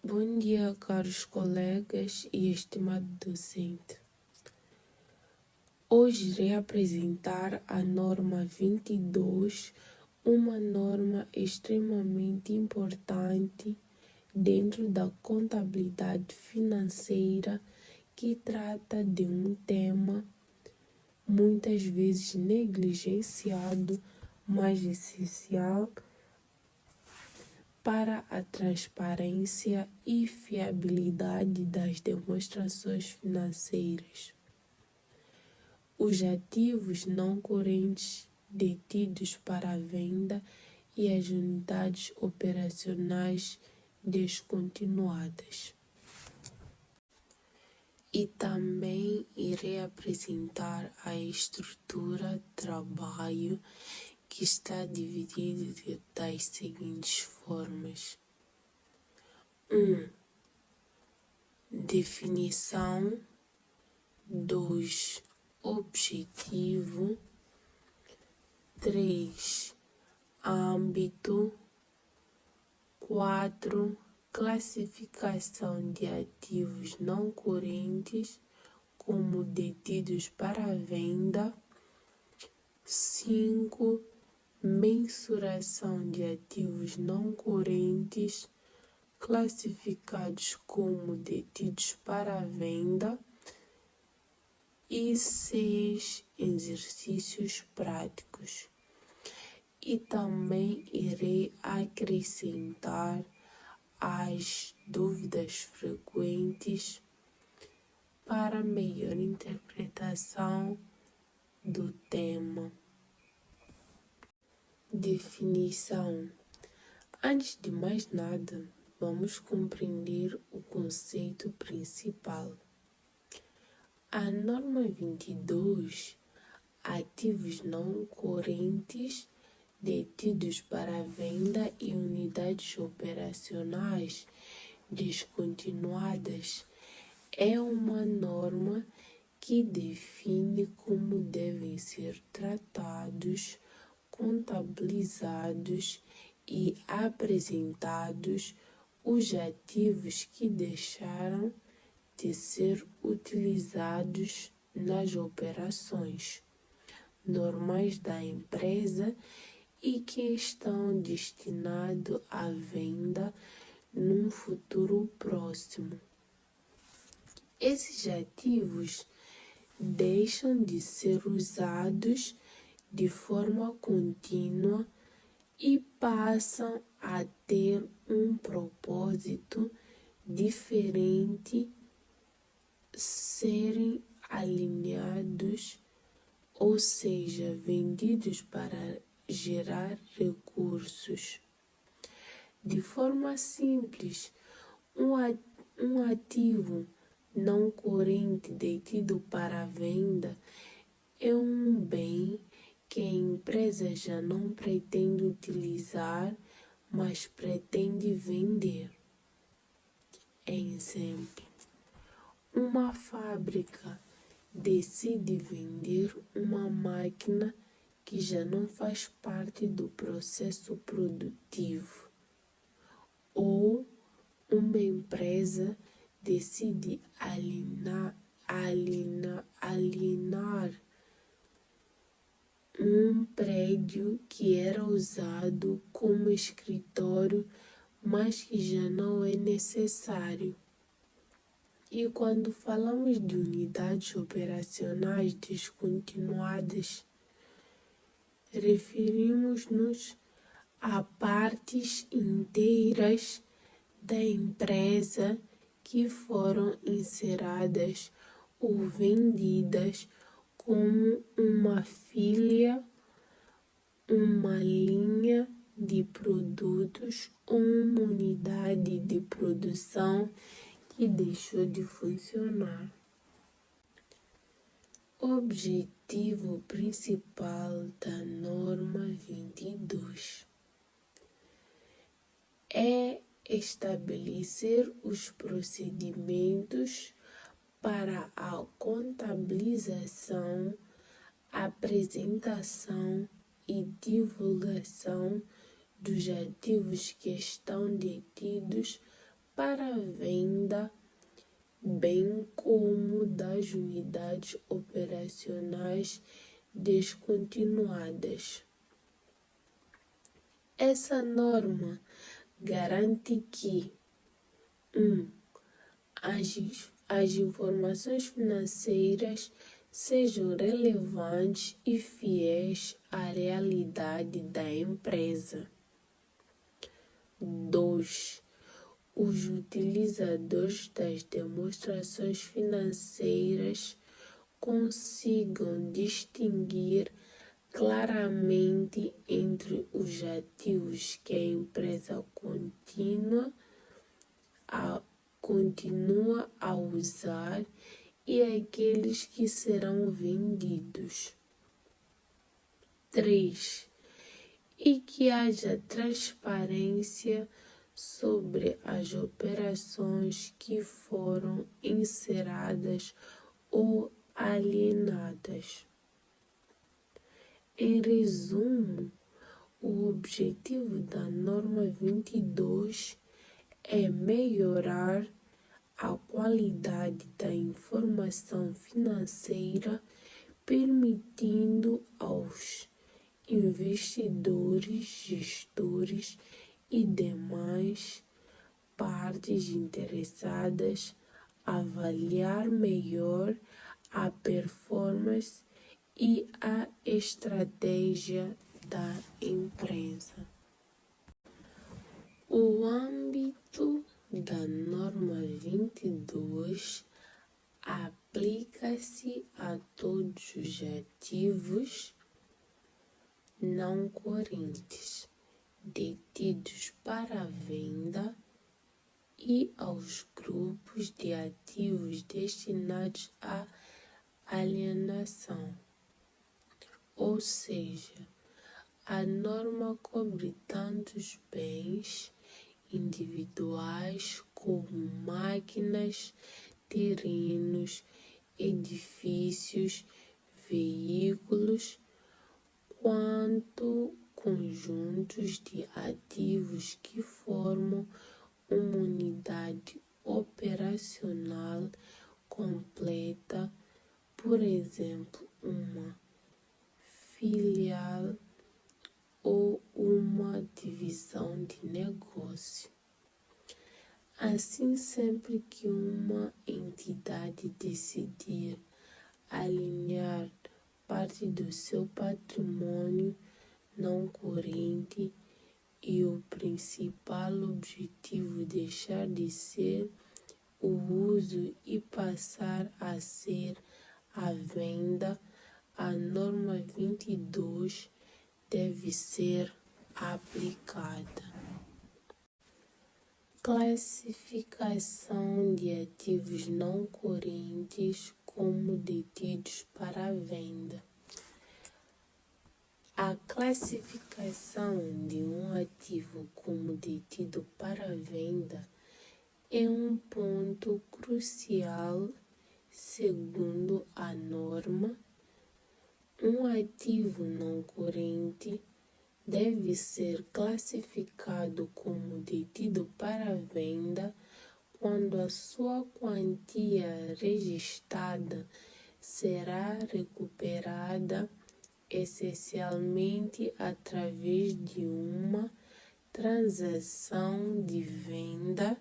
Bom dia, caros colegas e estimado docente. Hoje irei apresentar a norma 22, uma norma extremamente importante dentro da contabilidade financeira que trata de um tema muitas vezes negligenciado, mas essencial para a transparência e fiabilidade das demonstrações financeiras. Os ativos não correntes detidos para a venda e as unidades operacionais descontinuadas. E também irei apresentar a estrutura de trabalho que está dividida das seguintes formas. 1. Definição. 2. Objetivo. 3. Âmbito. 4. Classificação de ativos não correntes como detidos para venda. 5. Mensuração de ativos não correntes classificados como detidos para a venda. E 6. Exercícios práticos. E também irei acrescentar as dúvidas frequentes para melhor interpretação do tema. Definição. Antes de mais nada, vamos compreender o conceito principal. A norma 22, ativos não correntes detidos para venda e unidades operacionais descontinuadas, é uma norma que define como devem ser tratados, contabilizados e apresentados os ativos que deixaram de ser utilizados nas operações normais da empresa e que estão destinados à venda num futuro próximo. Esses ativos deixam de ser usados de forma contínua e passam a ter um propósito diferente, serem alinhados, ou seja, vendidos para gerar recursos. De forma simples, um ativo não corrente detido para venda é um bem que a empresa já não pretende utilizar, mas pretende vender. Exemplo: uma fábrica decide vender uma máquina que já não faz parte do processo produtivo. Ou uma empresa decide alienar um prédio que era usado como escritório, mas que já não é necessário. E quando falamos de unidades operacionais descontinuadas, referimos-nos a partes inteiras da empresa que foram encerradas ou vendidas como uma filha, uma linha de produtos ou uma unidade de produção que deixou de funcionar. O objetivo principal da norma 22 é estabelecer os procedimentos para a contabilização, apresentação e divulgação dos ativos que estão detidos para venda, bem como das unidades operacionais descontinuadas. Essa norma garante que 1. As informações financeiras sejam relevantes e fiéis à realidade da empresa. 2. Os utilizadores das demonstrações financeiras consigam distinguir claramente entre os ativos que a empresa continua a usar e aqueles que serão vendidos. 3. E que haja transparência sobre as operações que foram encerradas ou alienadas. Em resumo, o objetivo da norma 22 é melhorar a qualidade da informação financeira, permitindo aos investidores, gestores e demais partes interessadas avaliar melhor a performance e a estratégia da empresa. O âmbito da norma 22 aplica-se a todos os ativos não correntes detidos para venda e aos grupos de ativos destinados à alienação. Ou seja, a norma cobre tantos bens individuais como máquinas, terrenos, edifícios, veículos, quanto conjuntos de ativos que formam uma unidade operacional completa, por exemplo, uma filial ou uma divisão de negócio. Assim, sempre que uma entidade decidir alinhar parte do seu patrimônio não corrente e o principal objetivo deixar de ser o uso e passar a ser a venda, a norma 22 deve ser aplicada. Classificação de ativos não correntes como detidos para venda. A classificação de um ativo como detido para venda é um ponto crucial. Segundo a norma, um ativo não corrente deve ser classificado como detido para venda quando a sua quantia registrada será recuperada essencialmente através de uma transação de venda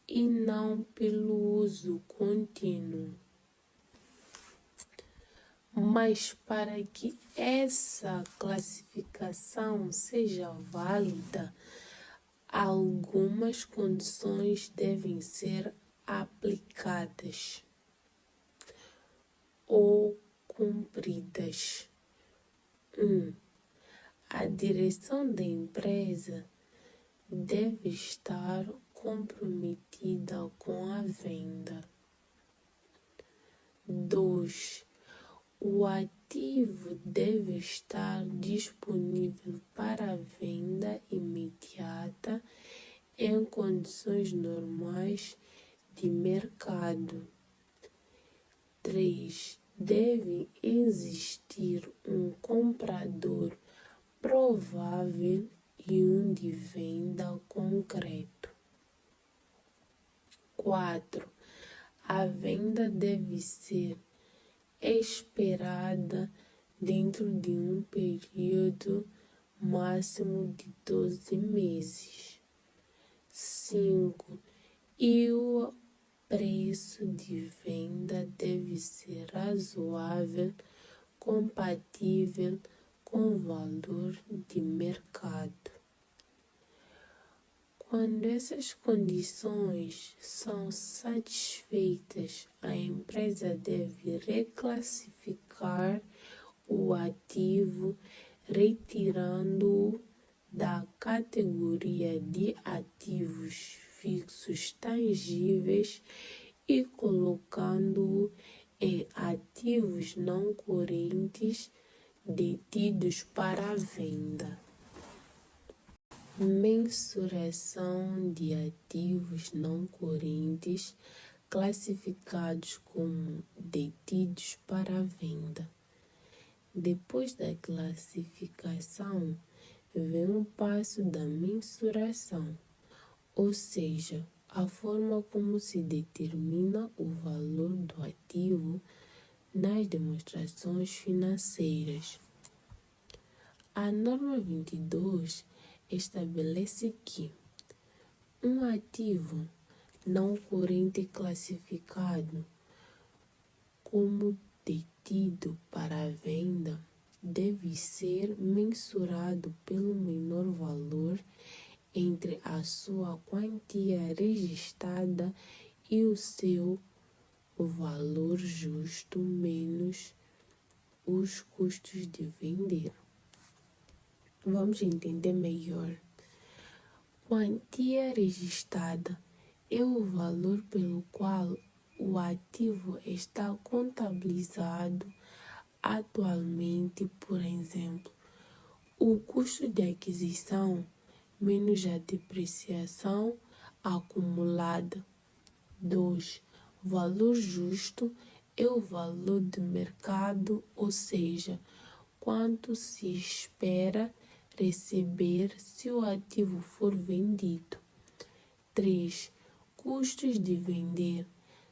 e não pelo uso contínuo. Mas para que essa classificação seja válida, algumas condições devem ser aplicadas ou cumpridas. 1. A direção da empresa deve estar comprometida com a venda. 2. O ativo deve estar disponível para venda imediata em condições normais de mercado. 3. Deve existir um comprador provável e um de venda concreto. 4. A venda deve ser esperada dentro de um período máximo de 12 meses. 5. E o preço de venda deve ser razoável, compatível com o valor de mercado. Quando essas condições são satisfeitas, a empresa deve reclassificar o ativo, retirando-o da categoria de ativos fixos tangíveis e colocando-o em ativos não correntes detidos para venda. Mensuração de ativos não correntes classificados como detidos para venda. Depois da classificação, vem o passo da mensuração, ou seja, a forma como se determina o valor do ativo nas demonstrações financeiras. A norma 22 estabelece que um ativo não corrente classificado como detido para venda deve ser mensurado pelo menor valor entre a sua quantia registrada e o seu valor justo menos os custos de vender. Vamos entender melhor. Quantia registrada é o valor pelo qual o ativo está contabilizado atualmente, por exemplo, o custo de aquisição menos a depreciação acumulada. 2. Valor justo é o valor de mercado, ou seja, quanto se espera receber se o ativo for vendido. 3. Custos de vender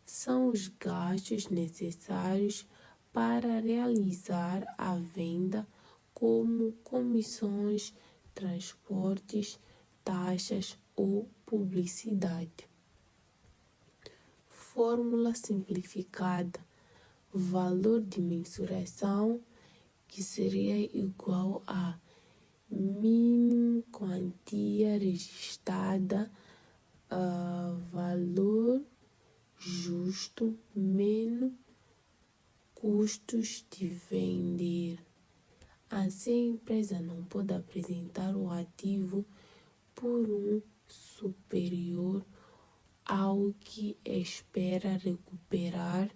são os gastos necessários para realizar a venda, como comissões, transportes, taxas ou publicidade. Fórmula simplificada: valor de mensuração, que seria igual a mínimo quantia registrada, valor justo menos custos de vender. Assim, a empresa não pode apresentar o ativo por um superior ao que espera recuperar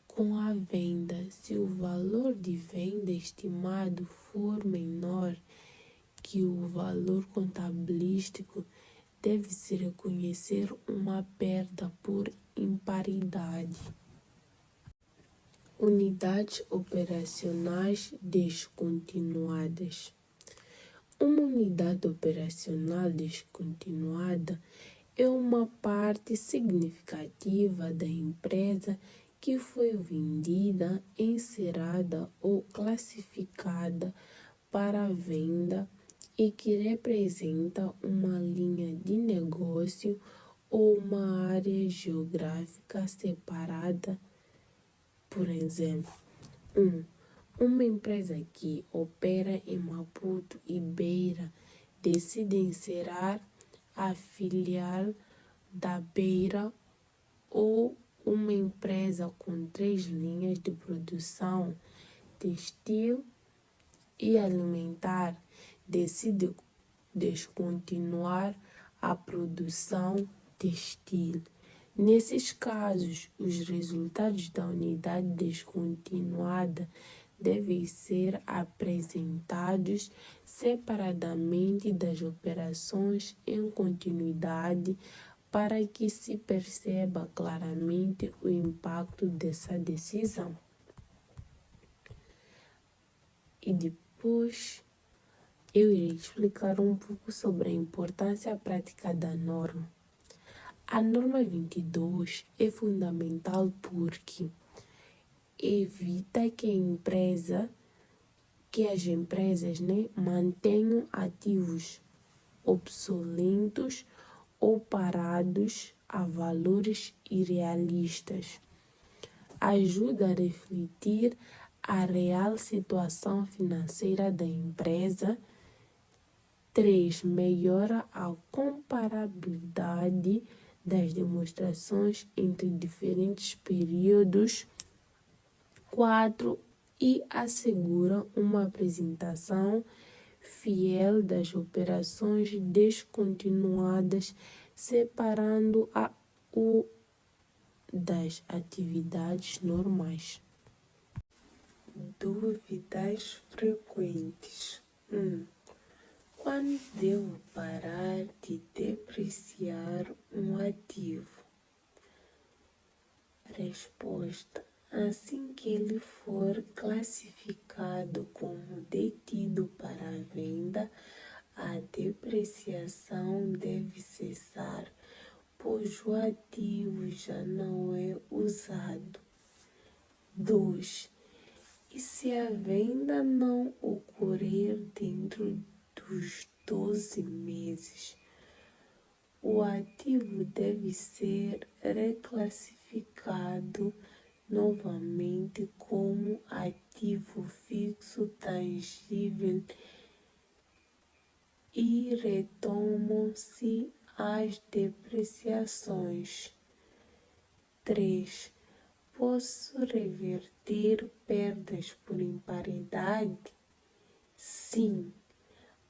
com a venda, se o valor de venda estimado for menor que o valor contabilístico, deve-se reconhecer uma perda por imparidade. Unidades operacionais descontinuadas. Uma unidade operacional descontinuada é uma parte significativa da empresa que foi vendida, encerrada ou classificada para venda e que representa uma linha de negócio ou uma área geográfica separada. Por exemplo, uma empresa que opera em Maputo e Beira decide encerrar a filial da Beira, ou uma empresa com 3 linhas de produção textil e alimentar decide descontinuar a produção textil. Nesses casos, os resultados da unidade descontinuada devem ser apresentados separadamente das operações em continuidade para que se perceba claramente o impacto dessa decisão. E depois eu irei explicar um pouco sobre a importância prática da norma. A norma 22 é fundamental porque evita que as empresas, mantenham ativos obsoletos ou parados a valores irrealistas. Ajuda a refletir a real situação financeira da empresa. 3. Melhora a comparabilidade das demonstrações entre diferentes períodos. 4. E assegura uma apresentação fiel das operações descontinuadas, separando-a das atividades normais. Dúvidas frequentes. Quando devo parar de depreciar um ativo? Resposta: assim que ele for classificado como detido para venda, a depreciação deve cessar, pois o ativo já não é usado. 2. E se a venda não ocorrer dentro dos 12 meses, o ativo deve ser reclassificado novamente como ativo fixo tangível e retomam-se as depreciações. 3. Posso reverter perdas por imparidade? Sim,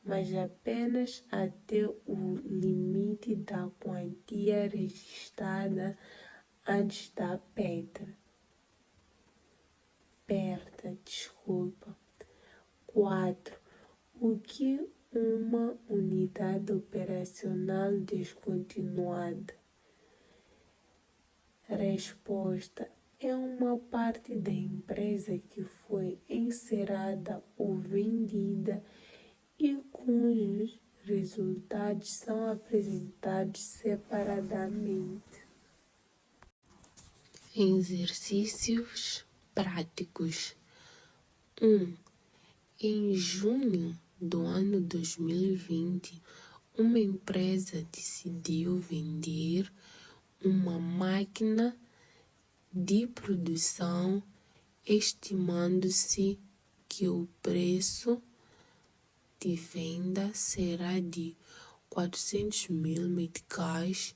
mas apenas até o limite da quantia registrada antes da perda. 4. O que uma unidade operacional descontinuada? Resposta: é uma parte da empresa que foi encerrada ou vendida e cujos resultados são apresentados separadamente. Exercícios práticos. 1. Em junho do ano 2020, uma empresa decidiu vender uma máquina de produção, estimando-se que o preço de venda será de 400 mil meticais.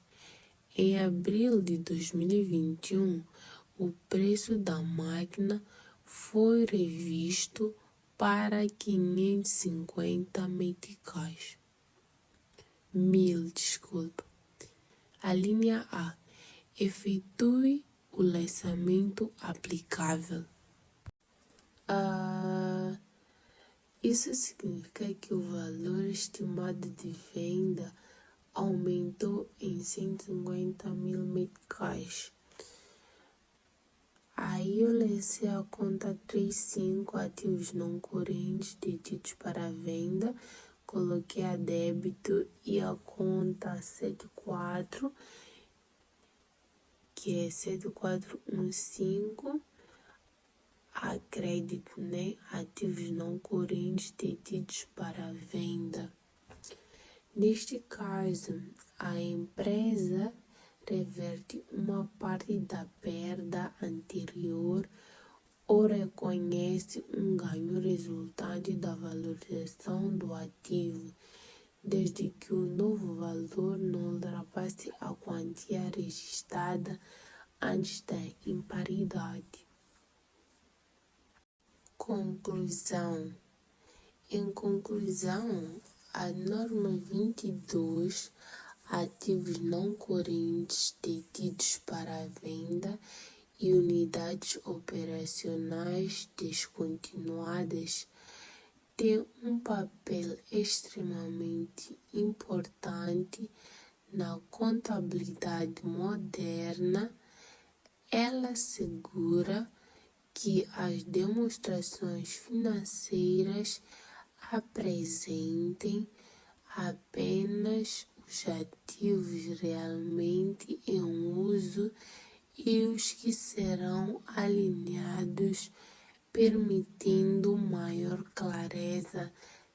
Em abril de 2021, o preço da máquina foi revisto para 550 meticais. A linha A. Efetue o lançamento aplicável. Isso significa que o valor estimado de venda aumentou em 150 mil meticais. Aí eu lancei a conta 35, ativos não correntes detidos para venda, coloquei a débito, e a conta 74, que é 7415, a crédito, ativos não correntes detidos para venda. Neste caso, a empresa reverte uma parte da perda anterior ou reconhece um ganho resultante da valorização do ativo, desde que o novo valor não ultrapasse a quantia registrada antes da imparidade. Conclusão. Em conclusão, a norma 22, ativos não correntes detidos para venda e unidades operacionais descontinuadas, tem um papel extremamente importante na contabilidade moderna. Ela assegura que as demonstrações financeiras apresentem apenas os ativos realmente em uso e os que serão alinhados, permitindo maior clareza,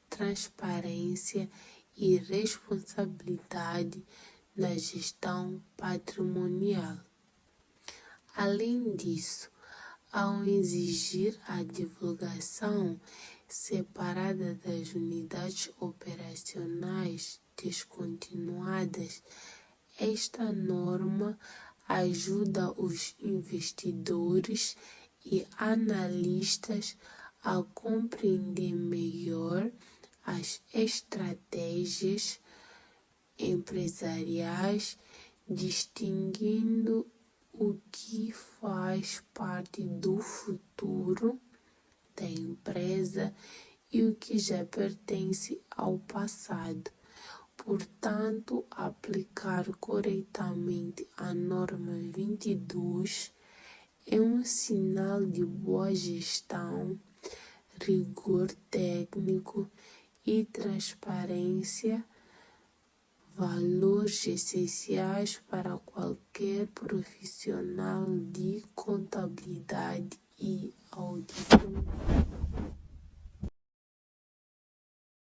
transparência e responsabilidade na gestão patrimonial. Além disso, ao exigir a divulgação separada das unidades operacionais descontinuadas, esta norma ajuda os investidores e analistas a compreender melhor as estratégias empresariais, distinguindo o que faz parte do futuro da empresa e o que já pertence ao passado. Portanto, aplicar corretamente a norma 22 é um sinal de boa gestão, rigor técnico e transparência, valores essenciais para qualquer profissional de contabilidade